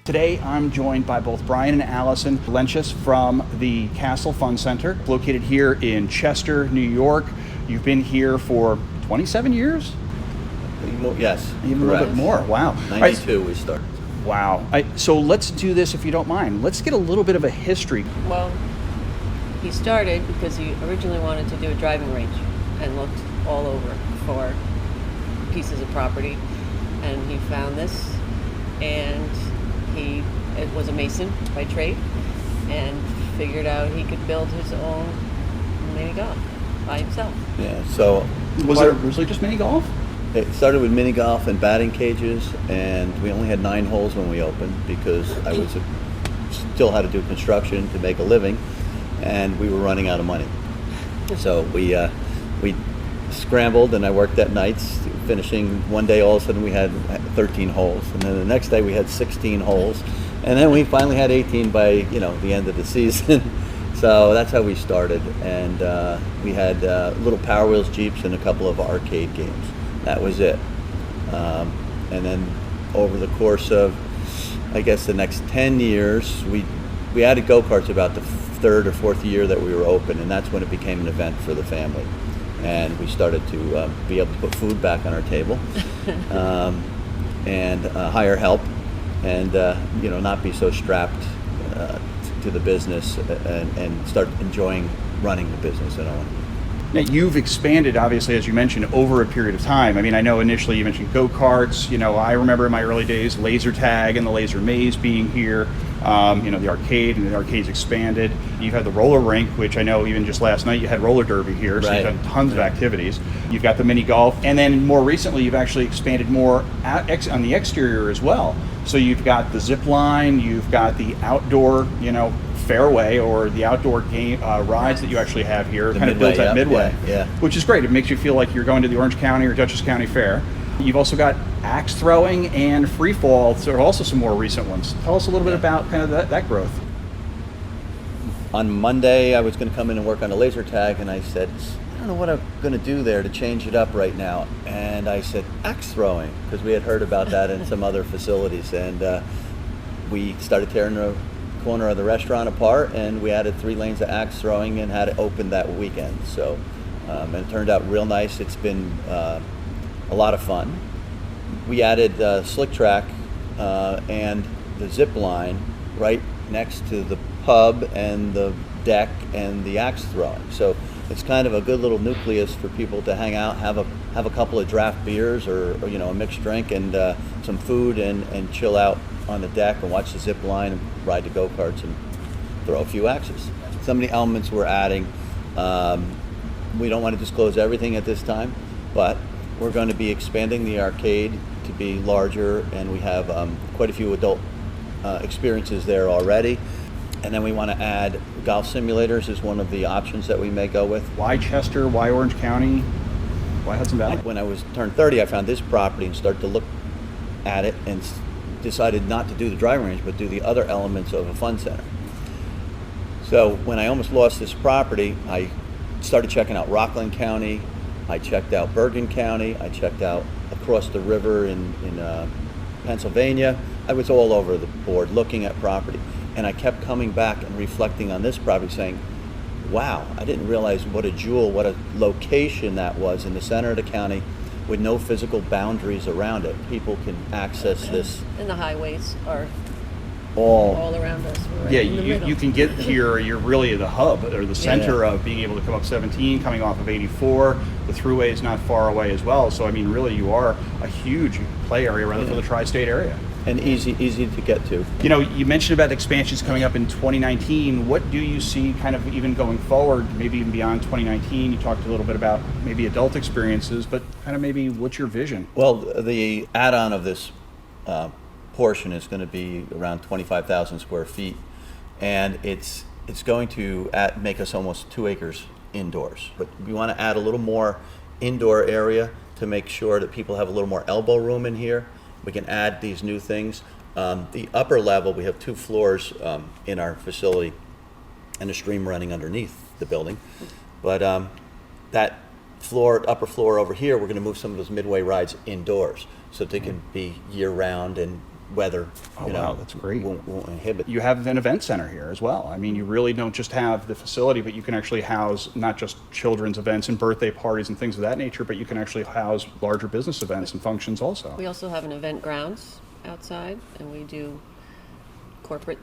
Today I'm joined by both Brian and Alison Leentjes from the Castle Fun Center, located here in Chester, New York. You've been here for 27 years? Yes. Even a little bit more. Wow. 92 we started. Wow. So let's do this if you don't mind. Let's get a little bit of a history. Well, he started because he originally wanted to do a driving range and looked all over for pieces of property, and he found this, and he was a mason by trade and figured out he could build his own mini golf by himself. Yeah, so Was it originally just mini golf? it started with mini golf and batting cages, and we only had 9 holes when we opened because I was still had to do construction to make a living, and we were running out of money. So we scrambled, and I worked at nights, finishing one day all of a sudden we had 13 holes, and then the next day we had 16 holes, and then we finally had 18 by the end of the season. So that's how we started, and we had little Power Wheels Jeeps and a couple of arcade games. That was it. And then over the course of, I guess, the next 10 years, we added go-karts about the 3rd or 4th year that we were open, and that's when it became an event for the family. And we started to be able to put food back on our table, and hire help, and not be so strapped to the business, and start enjoying running the business. Now, you've expanded, obviously, as you mentioned, over a period of time. I mean, I know initially you mentioned go-karts. I remember in my early days, laser tag and the laser maze being here. The arcade, and the arcade's expanded. You've had the roller rink, which I know even just last night you had roller derby here, so Right. you've done tons of activities. You've got the mini golf, and then more recently you've actually expanded more on the exterior as well. So you've got the zip line, you've got the outdoor, fairway, or the outdoor game rides that you actually have here, The kind of Midway, built at Midway, yeah. which is great. It makes you feel like you're going to the Orange County or Dutchess County Fair. You've also got axe throwing and free fall, so also some more recent ones. Tell us a little bit about kind of that growth. On Monday, I was going to come in and work on a laser tag, and I said, I don't know what I'm going to do there to change it up right now. And I said, axe throwing, because we had heard about that in some other facilities. And we started tearing the corner of the restaurant apart, and we added 3 lanes of axe throwing and had it open that weekend. So, and it turned out real nice. It's been a lot of fun. We added slick track and the zip line right next to the pub and the deck and the axe throwing. So it's kind of a good little nucleus for people to hang out, have a couple of draft beers or a mixed drink and some food, and chill out on the deck and watch the zip line and ride the go-karts and throw a few axes. Some of the elements we're adding, we don't want to disclose everything at this time, but we're going to be expanding the arcade to be larger, and we have quite a few adult experiences there already. And then we want to add golf simulators is one of the options that we may go with. Why Chester? Why Orange County? Why Hudson Valley? When I turned 30, I found this property and started to look at it and decided not to do the driving range, but do the other elements of a fun center. So when I almost lost this property, I started checking out Rockland County, I checked out Bergen County, I checked out across the river in Pennsylvania. I was all over the board looking at property, and I kept coming back and reflecting on this property saying, wow, I didn't realize what a jewel, what a location that was in the center of the county with no physical boundaries around it. People can access this And the highways are all all around us. We're right Yeah, in the middle. you can get here, you're really the hub or the center of being able to come up 17, coming off of 84. The thruway is not far away as well. So, I mean, really you are a huge play area rather for the tri-state area. and easy to get to. You mentioned about expansions coming up in 2019. What do you see kind of even going forward, maybe even beyond 2019? You talked a little bit about maybe adult experiences, but kind of maybe what's your vision? Well, the add-on of this portion is going to be around 25,000 square feet, and it's going to make us almost 2 acres indoors. But we want to add a little more indoor area to make sure that people have a little more elbow room in here. We can add these new things. The upper level, we have 2 floors in our facility and a stream running underneath the building. But that upper floor over here, we're going to move some of those Midway rides indoors so they can be year-round and weather, Oh, wow, that's great. won't inhibit. You have an event center here as well. I mean, you really don't just have the facility, but you can actually house not just children's events and birthday parties and things of that nature, but you can actually house larger business events and functions also. We also have an event grounds outside, and we do corporate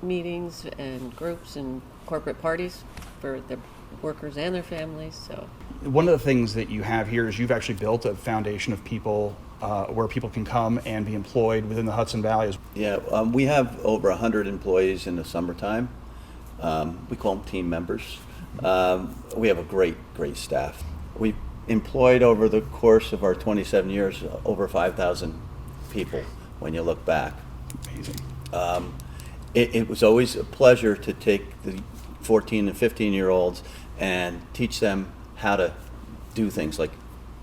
meetings and groups and corporate parties for the workers and their families. So One of the things that you have here is you've actually built a foundation of people where people can come and be employed within the Hudson Valley. Yeah, we have over 100 employees in the summertime. We call them team members. We have a great staff. We've employed over the course of our 27 years over 5,000 people when you look back. Amazing. It was always a pleasure to take the 14 and 15-year-olds and teach them how to do things like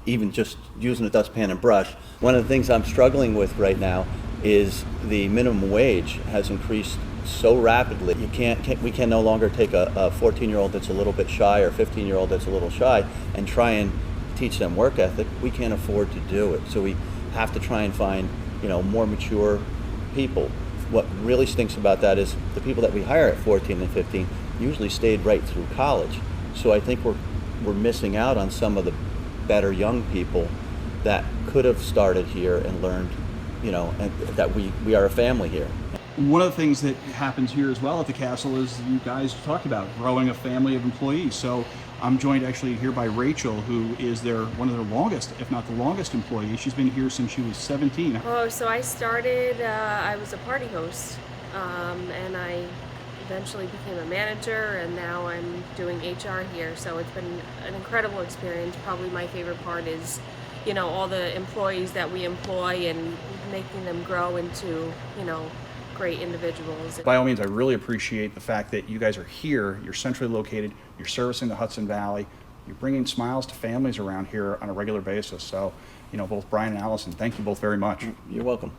even just using a dustpan and brush. One of the things I'm struggling with right now is the minimum wage has increased so rapidly. We can no longer take a 14-year-old that's a little bit shy or 15-year-old that's a little shy and try and teach them work ethic. We can't afford to do it. So we have to try and find, more mature people. What really stinks about that is the people that we hire at 14 and 15 usually stayed right through college. So I think we're missing out on some of the better young people that could have started here and learned, and that we are a family here. One of the things that happens here as well at the castle is you guys talked about growing a family of employees. So I'm joined actually here by Rachel, who is one of their longest, if not the longest employee. She's been here since she was 17. Oh, so I started, I was a party host, and I eventually became a manager, and now I'm doing HR here. So it's been an incredible experience. Probably my favorite part is, all the employees that we employ and making them grow into, great individuals. By all means, I really appreciate the fact that you guys are here, you're centrally located, you're servicing the Hudson Valley, you're bringing smiles to families around here on a regular basis. So, both Brian and Alison, thank you both very much. You're welcome.